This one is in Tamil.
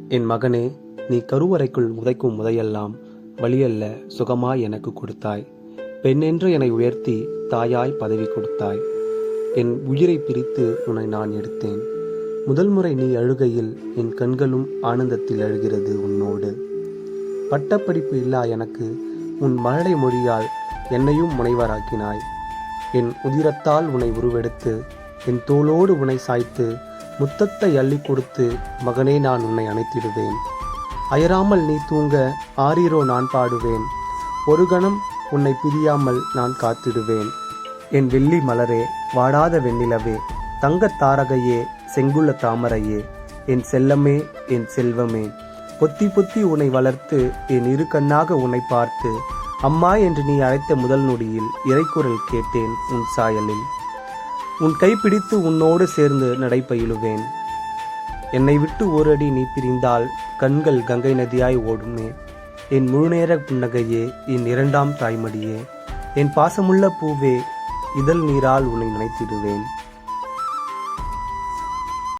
என் மகனே, நீ கருவறைக்குள் உதைக்கும் முதையெல்லாம் வலியல்ல சுகமாய் எனக்கு கொடுத்தாய். பெண்ணென்று என்னை உயர்த்தி தாயாய் பதவி கொடுத்தாய். என் உயிரை பிரித்து உன்னை நான் எடுத்தேன். முதல் முறை நீ அழுகையில் என் கண்களும் ஆனந்தத்தில் அழுகிறது உன்னோடு. பட்டப்படிப்பு இல்லா எனக்கு உன் மழலை மொழியால் என்னையும் முனைவராக்கினாய். என் உதிரத்தால் உன்னை உருவெடுத்து என் தோளோடு உன்னை சாய்த்து முத்தத்தை அள்ளி கொடுத்து மகனே நான் உன்னை அணைத்திடுவேன். அயராமல் நீ தூங்க ஆரீரோ நான் பாடுவேன். ஒரு கணம் உன்னை பிரியாமல் நான் காத்திடுவேன். என் வெள்ளி மலரே, வாடாத வெண்ணிலவே, தங்கத் தாரகையே, செங்குள்ள தாமரையே, என் செல்லமே, என் செல்வமே, பொத்தி பொத்தி உன்னை வளர்த்து என் இரு கண்ணாக உன்னை பார்த்து அம்மா என்று நீ அழைத்த முதல் நொடியில் இறைக்குரல் கேட்டேன் உன் சாயலில். உன் கைப்பிடித்து உன்னோடு சேர்ந்து நடைபயிலுவேன். என்னை விட்டு ஓரடி நீ பிரிந்தால் கண்கள் கங்கை நதியாய் ஓடுமே. என் முழுநேர புன்னகையே, என் இரண்டாம் தாய்மடியே, என் பாசமுள்ள பூவே, இதழ் நீரால் உன்னை நினைத்திடுவேன்.